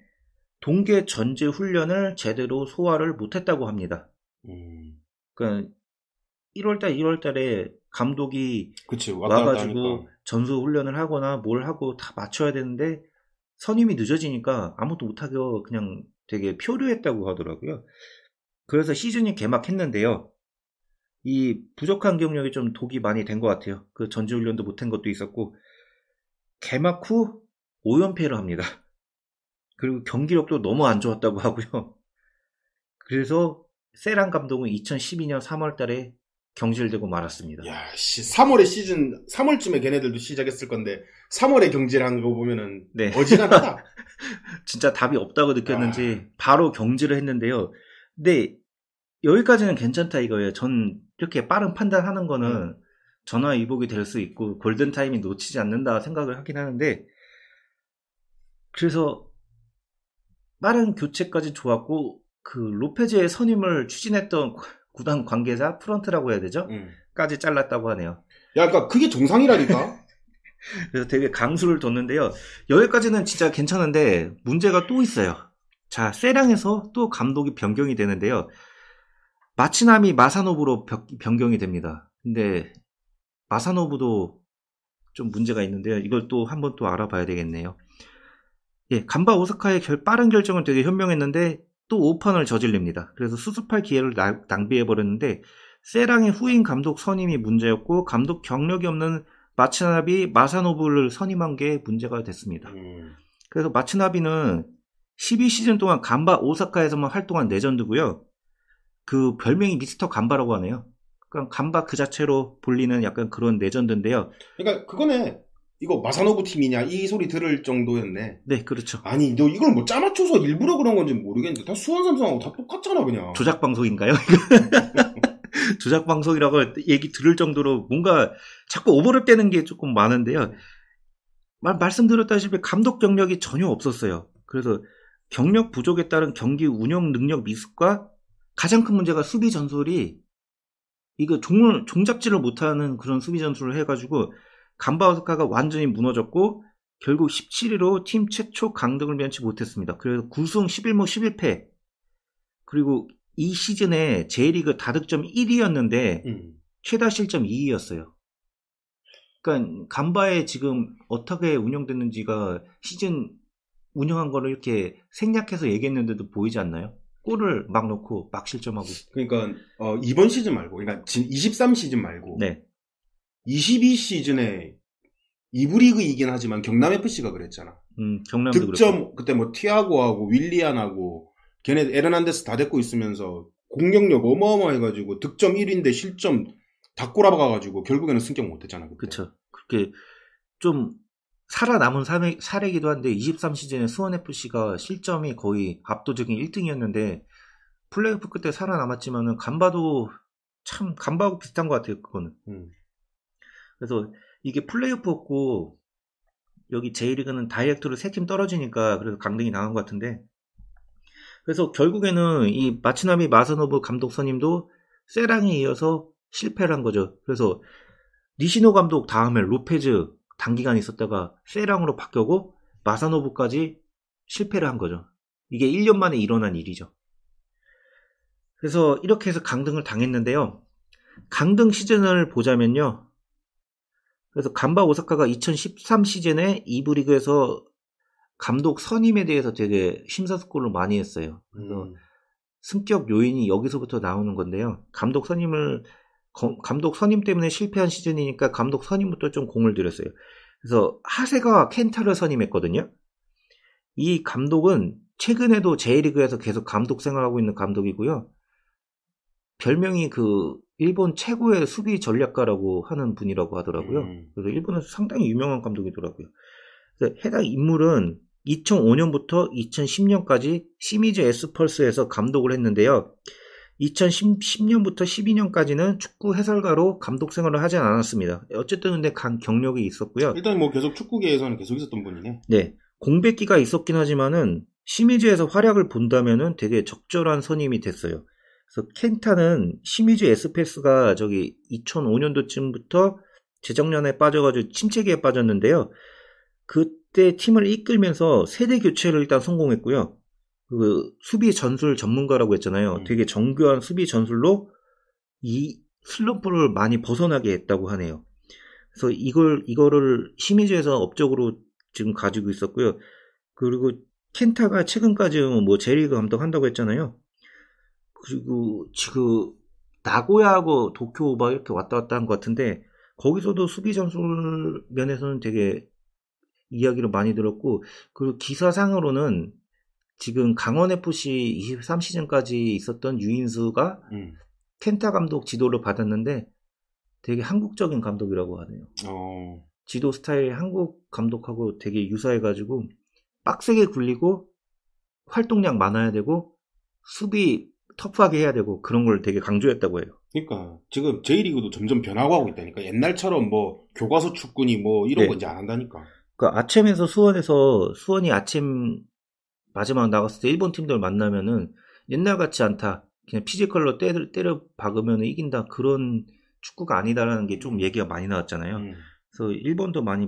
동계 전제 훈련을 제대로 소화를 못했다고 합니다. 그러니까 1월달에 감독이 그치, 와가지고 전수 훈련을 하거나 뭘 하고 다 맞춰야 되는데 선임이 늦어지니까 아무것도 못하고 그냥 되게 표류했다고 하더라고요. 그래서 시즌이 개막했는데요. 이 부족한 경력이 좀 독이 많이 된 것 같아요. 그 전지훈련도 못한 것도 있었고, 개막 후 5연패를 합니다. 그리고 경기력도 너무 안 좋았다고 하고요. 그래서 세란 감독은 2012년 3월 달에 경질되고 말았습니다. 야, 3월쯤에 걔네들도 시작했을 건데 3월에 경질한 거 보면은 네. 어지간하다. 진짜 답이 없다고 느꼈는지 바로 경질을 했는데요. 근데 여기까지는 괜찮다 이거예요. 전 이렇게 빠른 판단하는 거는 전화위복이 될 수 있고 골든타임이 놓치지 않는다 생각을 하긴 하는데, 그래서 빠른 교체까지 좋았고 그 로페즈의 선임을 추진했던 구단 관계자, 프런트라고 해야 되죠? 까지 잘랐다고 하네요. 야, 그러니까 그게 정상이라니까? 그래서 되게 강수를 뒀는데요. 여기까지는 진짜 괜찮은데 문제가 또 있어요. 자, 세랑에서 또 감독이 변경이 되는데요. 마치나미 마사노부로 변경이 됩니다. 근데 마사노부도 좀 문제가 있는데요. 이걸 또 한번 또 알아봐야 되겠네요. 예, 간바 오사카의 빠른 결정은 되게 현명했는데 또 오판을 저질립니다. 그래서 수습할 기회를 낭비해버렸는데 세랑의 후임 감독 선임이 문제였고 감독 경력이 없는 마츠나비 마사노부를 선임한 게 문제가 됐습니다. 그래서 마츠나비는 12시즌 동안 간바 오사카에서만 활동한 레전드고요. 그 별명이 미스터 간바라고 하네요. 그러니까 간바 그 자체로 불리는 약간 그런 레전드인데요. 그러니까 그거네. 이거 마사노부 팀이냐 이 소리 들을 정도였네. 네, 그렇죠. 아니 너 이걸 뭐 짜맞춰서 일부러 그런 건지 모르겠는데 다 수원 삼성하고 다 똑같잖아 그냥. 조작 방송인가요? 조작 방송이라고 얘기 들을 정도로 뭔가 자꾸 오버를 떼는 게 조금 많은데요. 말씀드렸다시피 감독 경력이 전혀 없었어요. 그래서 경력 부족에 따른 경기 운영 능력 미숙과 가장 큰 문제가 수비 전술이 이거 종잡지를 못하는 그런 수비 전술을 해가지고 간바 오사카가 완전히 무너졌고 결국 17위로 팀 최초 강등을 면치 못했습니다. 그래서 9승 11무 11패. 그리고 이 시즌에 J리그 다득점 1위였는데 최다 실점 2위였어요. 그러니까 간바에 지금 어떻게 운영됐는지가 시즌 운영한 거를 이렇게 생략해서 얘기했는데도 보이지 않나요? 골을 막 넣고 막 실점하고. 그러니까 이번 시즌 말고, 그러니까 지금 23시즌 말고, 네. 22시즌에 2부 리그이긴 하지만 경남FC가 그랬잖아. 경남도 득점 그렇고. 그때 뭐 티아고하고 윌리안하고 걔네 에르난데스 다 데리고 있으면서 공격력 어마어마해가지고 득점 1위인데 실점 다 꼬라박아가지고 결국에는 승격 못했잖아. 그렇죠. 그렇게 좀 살아남은 사례이기도 한데 23시즌에 수원FC가 실점이 거의 압도적인 1등이었는데 플레이오프 끝에 살아남았지만은 간바도 참 간바하고 비슷한 것 같아요. 그거는. 그래서 이게 플레이오프였고 여기 J리그는 다이렉트로 3팀 떨어지니까 그래서 강등이 나간 것 같은데 그래서 결국에는 이 마츠나미 마사노부 감독 선임도 세랑에 이어서 실패를 한 거죠. 그래서 니시노 감독 다음에 로페즈 단기간 있었다가 세랑으로 바뀌고 마사노부까지 실패를 한 거죠. 이게 1년 만에 일어난 일이죠. 그래서 이렇게 해서 강등을 당했는데요. 강등 시즌을 보자면요. 그래서 간바 오사카가 2013 시즌에 2부 리그에서 감독 선임에 대해서 되게 심사숙고를 많이 했어요. 그래서 승격 요인이 여기서부터 나오는 건데요. 감독 선임 때문에 실패한 시즌이니까 감독 선임부터 좀 공을 들였어요. 그래서 하세가 켄타를 선임했거든요. 이 감독은 최근에도 J리그에서 계속 감독 생활하고 있는 감독이고요. 별명이 일본 최고의 수비 전략가라고 하는 분이라고 하더라고요. 그래서 일본에서 상당히 유명한 감독이더라고요. 그래서 해당 인물은 2005년부터 2010년까지 시미즈 에스펄스에서 감독을 했는데요. 2010년부터 12년까지는 축구 해설가로 감독 생활을 하진 않았습니다. 어쨌든 근데 경력이 있었고요. 일단 뭐 계속 축구계에서는 계속 있었던 분이네. 네. 공백기가 있었긴 하지만은 시미즈에서 활약을 본다면은 되게 적절한 선임이 됐어요. 그래서 켄타는 시미즈 에스페스가 2005년도쯤부터 재작년에 빠져가지고 침체기에 빠졌는데요. 그때 팀을 이끌면서 세대 교체를 일단 성공했고요. 수비 전술 전문가라고 했잖아요. 되게 정교한 수비 전술로 이 슬럼프를 많이 벗어나게 했다고 하네요. 그래서 이거를 시미즈에서 업적으로 지금 가지고 있었고요. 그리고 켄타가 최근까지 뭐 J리그 감독한다고 했잖아요. 그리고 지금 나고야하고 도쿄 막 이렇게 왔다 갔다 한 것 같은데 거기서도 수비 전술 면에서는 되게 이야기를 많이 들었고 그리고 기사상으로는 지금 강원FC 23 시즌까지 있었던 유인수가 켄타 감독 지도를 받았는데 되게 한국적인 감독이라고 하네요. 지도 스타일이 한국 감독하고 되게 유사해가지고 빡세게 굴리고 활동량 많아야 되고 수비 터프하게 해야 되고 그런 걸 되게 강조했다고 해요. 그러니까 지금 J리그도 점점 변화하고 있다니까. 옛날처럼 뭐 교과서 축구니 뭐 이런 거 이제 안 한다니까. 그러니까 아챔에서 수원이 아챔 마지막 나갔을 때 일본 팀들 만나면은 옛날 같지 않다. 그냥 피지컬로 때려 박으면 이긴다. 그런 축구가 아니다라는 게 좀 얘기가 많이 나왔잖아요. 그래서 일본도 많이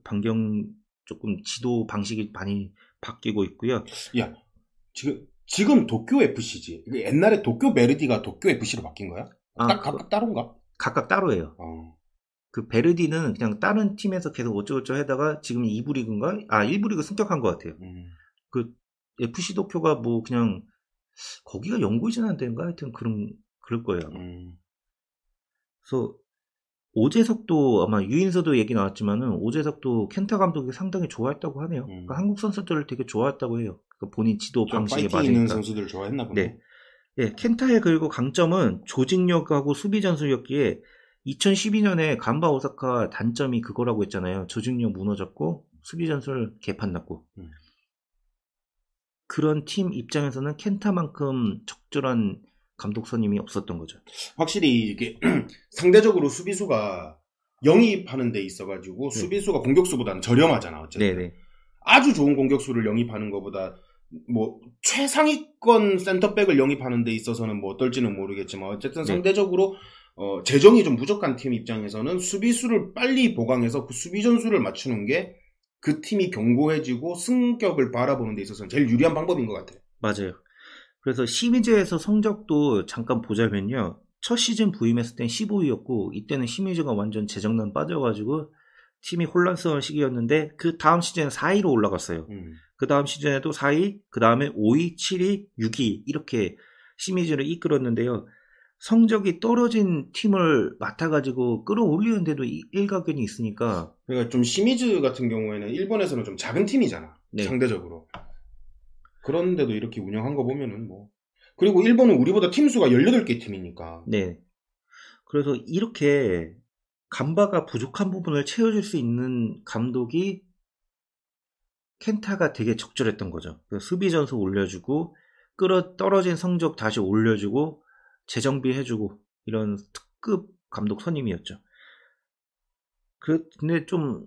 반경 조금 지도 방식이 많이 바뀌고 있고요. 야, 지금 도쿄 FC지. 옛날에 도쿄 베르디가 도쿄 FC로 바뀐 거야? 각각 따로인가? 각각 따로예요. 그 베르디는 그냥 다른 팀에서 계속 어쩌고저쩌고 하다가 지금 2부 리그인가? 1부 리그 승격한 것 같아요. 그 FC 도쿄가 뭐 그냥 거기가 연고이진 않대는가? 하여튼 그럴 거예요. 그래서 오재석도 아마 유인서도 얘기 나왔지만은 오재석도 켄타 감독이 상당히 좋아했다고 하네요. 그러니까 한국 선수들을 되게 좋아했다고 해요. 그러니까 본인 지도 방식에 맞으니까. 있는 선수들 좋아했나 보네. 네, 켄타의 그리고 강점은 조직력하고 수비 전술이었기에 2012년에 간바 오사카 단점이 그거라고 했잖아요. 조직력 무너졌고 수비 전술 개판 났고. 그런 팀 입장에서는 켄타만큼 적절한 감독 선임이 없었던 거죠. 확실히 이게 상대적으로 수비수가 영입하는 데 있어가지고 수비수가 공격수보다는 저렴하잖아. 어쨌든. 네네. 아주 좋은 공격수를 영입하는 것보다 뭐 최상위권 센터백을 영입하는 데 있어서는 뭐 어떨지는 모르겠지만 어쨌든 상대적으로 재정이 좀 부족한 팀 입장에서는 수비수를 빨리 보강해서 그 수비 전술을 맞추는 게 그 팀이 견고해지고 승격을 바라보는 데 있어서는 제일 유리한 방법인 것 같아요. 맞아요. 그래서 시미즈에서 성적도 잠깐 보자면요. 첫 시즌 부임했을 땐 15위였고 이때는 시미즈가 완전 재정난 빠져가지고 팀이 혼란스러운 시기였는데 그 다음 시즌에 4위로 올라갔어요. 그 다음 시즌에도 4위, 그 다음에 5위, 7위, 6위 이렇게 시미즈를 이끌었는데요. 성적이 떨어진 팀을 맡아가지고 끌어올리는데도 일가견이 있으니까. 그러니까 좀 시미즈 같은 경우에는 일본에서는 좀 작은 팀이잖아. 네. 상대적으로. 그런데도 이렇게 운영한 거 보면은 뭐. 그리고 일본은 우리보다 팀 수가 18개 팀이니까. 네. 그래서 이렇게 간바가 부족한 부분을 채워줄 수 있는 감독이 켄타가 되게 적절했던 거죠. 수비 전술 올려주고 떨어진 성적 다시 올려주고 재정비해주고 이런 특급 감독 선임이었죠. 근데 좀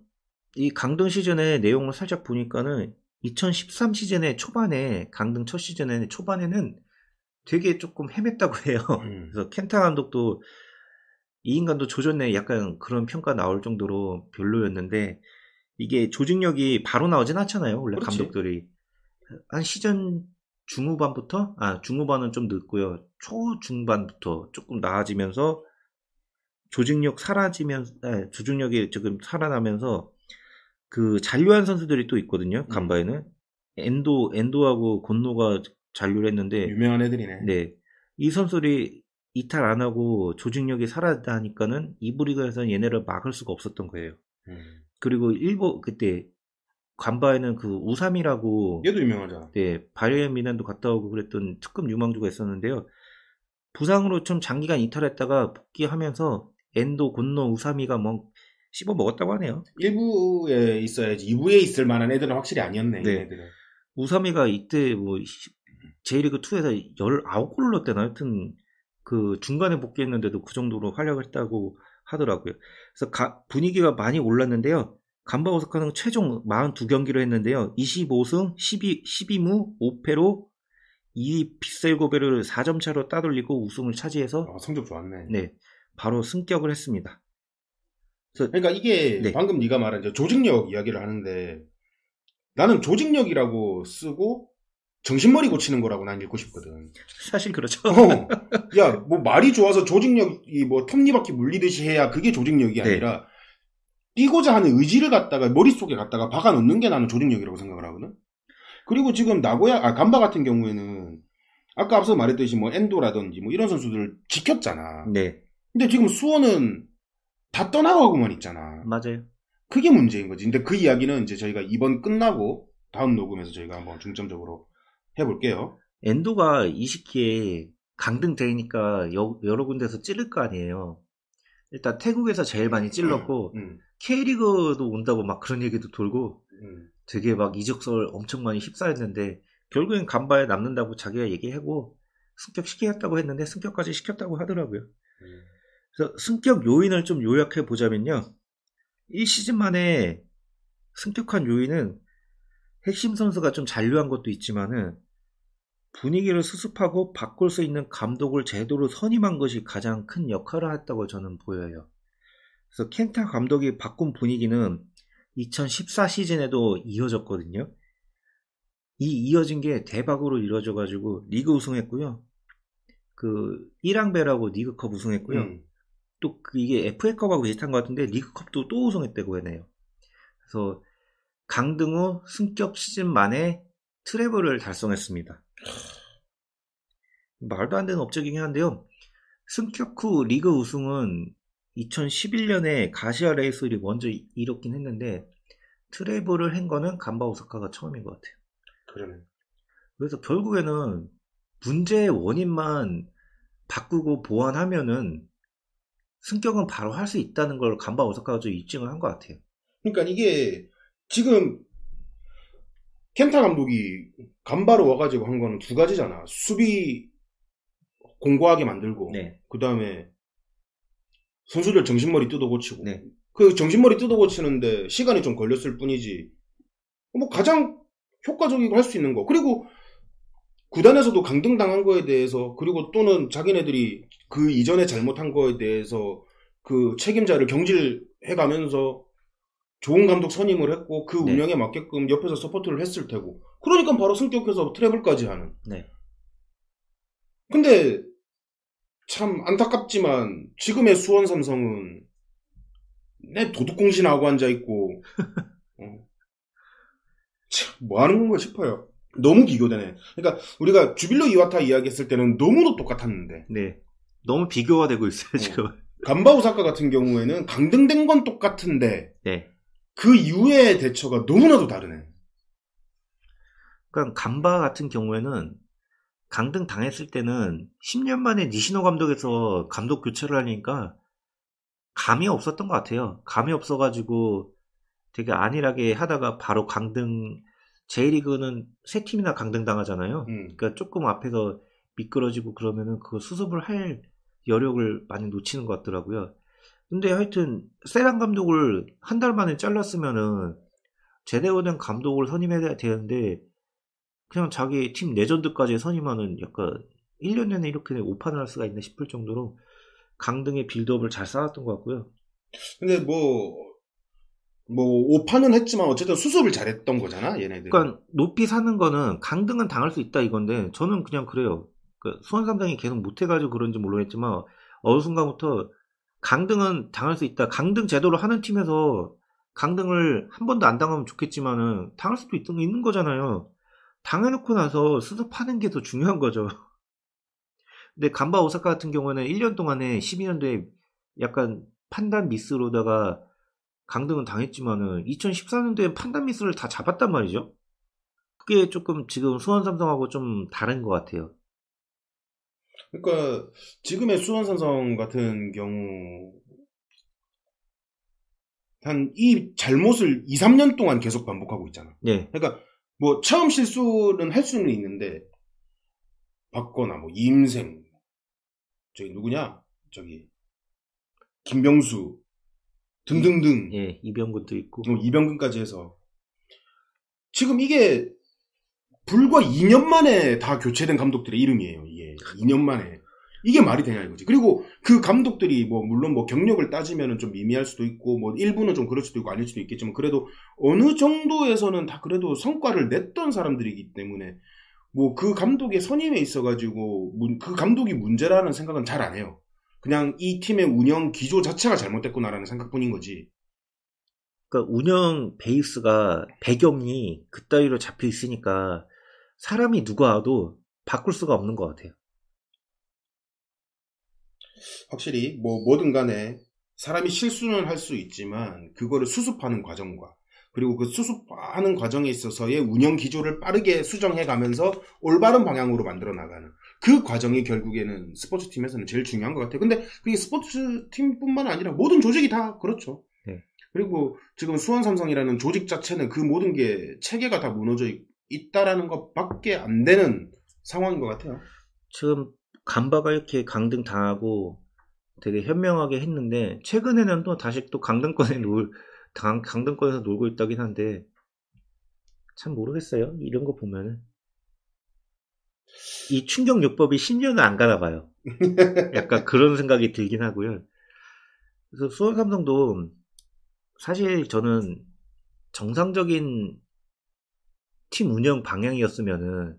이 강등 시즌의 내용을 살짝 보니까는 2013 시즌의 초반에 강등 첫 시즌의 초반에는 되게 조금 헤맸다고 해요. 그래서 켄타 감독도 이 인간도 조졌네 약간 그런 평가 나올 정도로 별로였는데 이게 조직력이 바로 나오진 않잖아요. 원래 그렇지. 감독들이 한 시즌 중후반은 좀 늦고요. 초중반부터 조금 나아지면서 조직력이 지금 살아나면서 그 잔류한 선수들이 또 있거든요. 간바에는 엔도하고 곤노가 잔류를 했는데 유명한 애들이네. 네. 이 선수들이 이탈 안 하고 조직력이 살아나니까는 이부 리그에서는 얘네를 막을 수가 없었던 거예요. 그리고 그때 간바에는 그 우삼이라고 얘도 유명하잖아. 네, 바이에른 미넨도 갔다 오고 그랬던 특급 유망주가 있었는데요. 부상으로 좀 장기간 이탈했다가 복귀하면서 엔도, 곤노, 우삼이가 뭐 씹어 먹었다고 하네요. 1부에 있어야지 2부에 있을 만한 애들은 확실히 아니었네. 네. 애들은. 우삼이가 이때 뭐 J리그 2에서 19골을 넣었대나 하여튼 그 중간에 복귀했는데도 그 정도로 활약을 했다고 하더라고요. 그래서 분위기가 많이 올랐는데요. 간바 오사카는 최종 42경기를 했는데요. 25승, 12무, 5패로 이 빗셀고베를 4점 차로 따돌리고 우승을 차지해서 성적 좋았네. 네, 바로 승격을 했습니다. 그러니까 이게 네. 방금 네가 말한 이제 조직력 이야기를 하는데 나는 조직력이라고 쓰고 정신머리 고치는 거라고 난 읽고 싶거든. 사실 그렇죠. 야, 뭐 말이 좋아서 조직력이 뭐 톱니바퀴 물리듯이 해야 그게 조직력이 아니라 뛰고자 하는 의지를 갖다가 머릿속에 갖다가 박아 넣는 게 나는 조직력이라고 생각을 하거든. 그리고 지금 간바 같은 경우에는 아까 앞서 말했듯이 뭐 엔도라든지 뭐 이런 선수들 지켰잖아. 네. 근데 지금 수원은 다 떠나가고만 있잖아. 맞아요. 그게 문제인 거지. 근데 그 이야기는 이제 저희가 이번 끝나고 다음 녹음에서 저희가 한번 중점적으로 해볼게요. 엔도가 이 시기에 강등되니까 여러 군데서 찌를 거 아니에요. 일단 태국에서 제일 많이 찔렀고 K리그도 온다고 막 그런 얘기도 돌고 되게 막 이적설 엄청 많이 휩싸였는데 결국엔 간바에 남는다고 자기가 얘기하고 승격시키겠다고 했는데 승격까지 시켰다고 하더라고요. 그래서 승격 요인을 좀 요약해 보자면요. 1시즌 만에 승격한 요인은 핵심 선수가 좀 잔류한 것도 있지만은 분위기를 수습하고 바꿀 수 있는 감독을 제대로 선임한 것이 가장 큰 역할을 했다고 저는 보여요. 그래서 켄타 감독이 바꾼 분위기는 2014 시즌에도 이어졌거든요. 이 이어진 게 대박으로 이루어져가지고 리그 우승했고요. 그 1항배라고 리그컵 우승했고요. 또 이게 FA컵하고 비슷한 것 같은데 리그컵도 또 우승했다고 하네요. 그래서 강등 후 승격 시즌 만에 트래블을 달성했습니다. 말도 안 되는 업적이긴 한데요. 승격 후 리그 우승은 2011년에 가시아 레이솔이 먼저 이뤘긴 했는데 트래블을 한 거는 간바 오사카가 처음인 것 같아요. 그러네. 그래서 결국에는 문제의 원인만 바꾸고 보완하면은 승격은 바로 할 수 있다는 걸 간바 오사카가 좀 입증을 한 것 같아요. 그러니까 이게 지금 켄타 감독이 간바로 와가지고 한 거는 두 가지잖아. 수비 공고하게 만들고 그 다음에 선수들 정신머리 뜯어고치고 그 정신머리 뜯어고치는데 시간이 좀 걸렸을 뿐이지 뭐 가장 효과적이고 할 수 있는 거. 그리고 구단에서도 강등당한 거에 대해서 그리고 또는 자기네들이 그 이전에 잘못한 거에 대해서 그 책임자를 경질해가면서 좋은 감독 선임을 했고 그 운영에 맞게끔 옆에서 서포트를 했을 테고 그러니까 바로 승격해서 트래블까지 하는. 근데 참 안타깝지만 지금의 수원 삼성은 내 도둑공신하고 앉아있고 참 뭐하는 건가 싶어요. 너무 비교되네. 그러니까 우리가 주빌로 이와타 이야기했을 때는 너무도 똑같았는데 너무 비교가 되고 있어요 지금. 간바 오사카 같은 경우에는 강등된 건 똑같은데 그 이후의 대처가 너무나도 다르네. 그러니까 간바 같은 경우에는 강등 당했을 때는 10년 만에 니시노 감독에서 감독 교체를 하니까 감이 없었던 것 같아요. 감이 없어가지고 되게 안일하게 하다가 바로 강등. J리그는 세 팀이나 강등 당하잖아요. 그러니까 조금 앞에서 미끄러지고 그러면은 그거 수습을 할 여력을 많이 놓치는 것 같더라고요. 근데 하여튼 세란 감독을 한 달 만에 잘랐으면은 제대로 된 감독을 선임해야 되는데 그냥 자기 팀 레전드까지 선임하는 약간 1년 내내 이렇게 오판을 할 수가 있나 싶을 정도로 강등의 빌드업을 잘 쌓았던 것 같고요. 근데 뭐 오판은 했지만 어쨌든 수습을 잘했던 거잖아, 얘네들이. 그러니까 높이 사는 거는 강등은 당할 수 있다 이건데 저는 그냥 그래요. 그러니까 수원 삼성이 계속 못해가지고 그런지 모르겠지만 어느 순간부터 강등은 당할 수 있다. 강등 제도로 하는 팀에서 강등을 한 번도 안 당하면 좋겠지만은 당할 수도 있는 거잖아요. 당해놓고 나서 수습하는 게 더 중요한 거죠. 근데 간바 오사카 같은 경우는 1년 동안에 12년도에 약간 판단 미스로다가 강등은 당했지만은 2014년도에 판단 미스를 다 잡았단 말이죠. 그게 조금 지금 수원 삼성하고 좀 다른 것 같아요. 그러니까 지금의 수원 삼성 같은 경우 한 이 잘못을 2, 3년 동안 계속 반복하고 있잖아. 네, 그러니까 뭐 처음 실수는 할 수는 있는데 박거나 뭐 이임생 저기 누구냐? 저기 김병수 등등등 예, 이병근도 있고. 이병근까지 해서 지금 이게 불과 2년 만에 다 교체된 감독들의 이름이에요. 이게 2년 만에 이게 말이 되냐 이거지. 그리고 그 감독들이 뭐 물론 뭐 경력을 따지면은 좀 미미할 수도 있고 뭐 일부는 좀 그럴 수도 있고 아닐 수도 있겠지만 그래도 어느 정도에서는 다 그래도 성과를 냈던 사람들이기 때문에 뭐 그 감독의 선임에 있어가지고 그 감독이 문제라는 생각은 잘 안 해요. 그냥 이 팀의 운영 기조 자체가 잘못됐구나라는 생각뿐인 거지. 그러니까 운영 베이스가 배경이 그따위로 잡혀 있으니까 사람이 누가 와도 바꿀 수가 없는 것 같아요. 확실히 뭐 뭐든 간에 사람이 실수는 할 수 있지만 그거를 수습하는 과정과 그리고 그 수습하는 과정에 있어서의 운영 기조를 빠르게 수정해 가면서 올바른 방향으로 만들어 나가는 그 과정이 결국에는 스포츠 팀에서는 제일 중요한 것 같아요. 근데 그게 스포츠 팀뿐만 아니라 모든 조직이 다 그렇죠. 네. 그리고 지금 수원 삼성이라는 조직 자체는 그 모든 게 체계가 다 무너져 있다라는 것밖에 안 되는 상황인 것 같아요. 지금 간바가 이렇게 강등 당하고 되게 현명하게 했는데 최근에는 또 다시 또 강등권에서 놀고 있다긴 한데 참 모르겠어요. 이런 거 보면은 이 충격요법이 10년은 안 가나 봐요. 약간 그런 생각이 들긴 하고요. 그래서 수원 삼성도 사실 저는 정상적인 팀 운영 방향이었으면은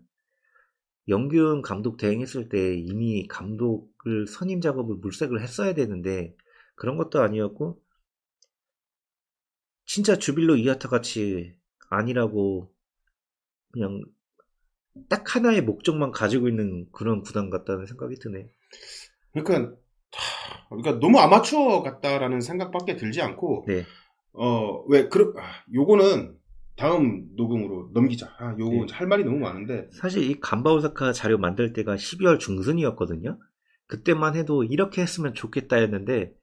영균 감독 대행했을 때 이미 감독을 선임 작업을 물색을 했어야 되는데 그런 것도 아니었고 진짜 주빌로 이하타 같이 아니라고 그냥 딱 하나의 목적만 가지고 있는 그런 구단 같다는 생각이 드네. 그러니까 너무 아마추어 같다라는 생각밖에 들지 않고 네, 요거는 다음 녹음으로 넘기자. 요거 네. 할 말이 너무 많은데. 사실 이 간바 오사카 자료 만들 때가 12월 중순이었거든요. 그때만 해도 이렇게 했으면 좋겠다 했는데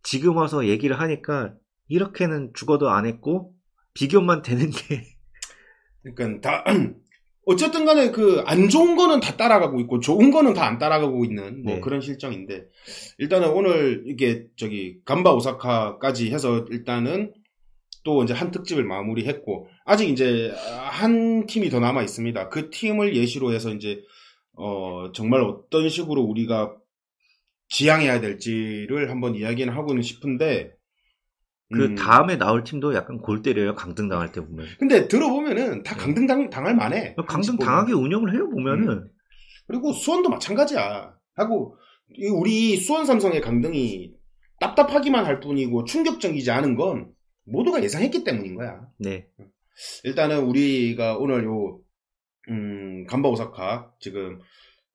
지금 와서 얘기를 하니까 이렇게는 죽어도 안 했고 비교만 되는 게 그러니까 다 어쨌든 간에 그 안 좋은 거는 다 따라가고 있고 좋은 거는 다 안 따라가고 있는 뭐 네. 그런 실정인데 일단은 오늘 이게 저기 간바 오사카까지 해서 일단은 또 이제 한 특집을 마무리했고 아직 이제 한 팀이 더 남아 있습니다. 그 팀을 예시로 해서 이제 정말 어떤 식으로 우리가 지향해야 될지를 한번 이야기는 하고는 싶은데 그 다음에 나올 팀도 약간 골 때려요. 강등 당할 때 보면. 근데 들어보면은 다 네. 강등 당할 만해. 강등 당하게 운영을 해요 보면은. 그리고 수원도 마찬가지야. 하고 우리 수원 삼성의 강등이 답답하기만 할 뿐이고 충격적이지 않은 건 모두가 예상했기 때문인 거야. 네. 일단은 우리가 오늘 간바 오사카 지금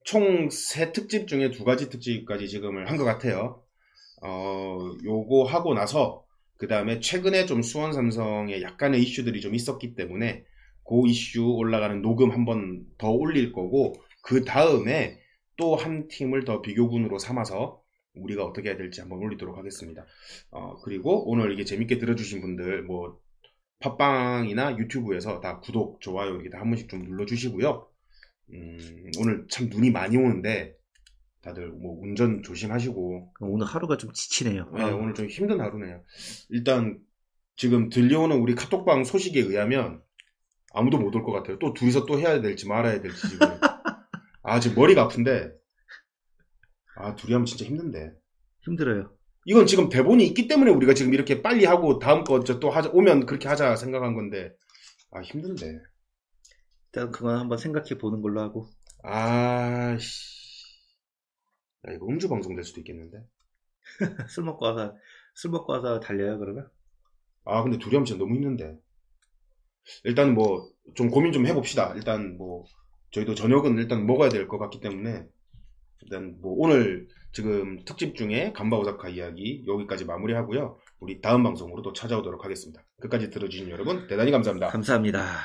총 3특집 중에 2가지 특집까지 지금을 한 것 같아요. 요거 하고 나서 그 다음에 최근에 좀 수원 삼성에 약간의 이슈들이 좀 있었기 때문에 그 이슈 올라가는 녹음 한번 더 올릴 거고 그 다음에 또 한 팀을 더 비교군으로 삼아서 우리가 어떻게 해야 될지 한번 올리도록 하겠습니다. 그리고 오늘 이게 재밌게 들어주신 분들 뭐 팟빵이나 유튜브에서 다 구독, 좋아요 이렇게 다 한 번씩 좀 눌러주시고요. 오늘 참 눈이 많이 오는데 다들 뭐 운전 조심하시고. 오늘 하루가 좀 지치네요. 네, 오늘 좀 힘든 하루네요. 일단 지금 들려오는 우리 카톡방 소식에 의하면 아무도 못 올 것 같아요. 또 둘이서 또 해야 될지 말아야 될지 지금. 지금 머리가 아픈데. 둘이 하면 진짜 힘든데. 힘들어요. 이건 지금 대본이 있기 때문에 우리가 지금 이렇게 빨리 하고 다음 거 또 오면 그렇게 하자 생각한 건데. 힘든데. 일단 그건 한번 생각해 보는 걸로 하고. 이거 음주 방송 될 수도 있겠는데. 술 먹고 와서 달려요, 그러면? 근데 둘이 하면 진짜 너무 힘든데. 일단 뭐, 좀 고민 좀 해봅시다. 일단 뭐, 저희도 저녁은 일단 먹어야 될 것 같기 때문에, 일단 뭐, 오늘 지금 특집 중에 간바 오사카 이야기 여기까지 마무리하고요. 우리 다음 방송으로 또 찾아오도록 하겠습니다. 끝까지 들어주신 여러분, 대단히 감사합니다. 감사합니다.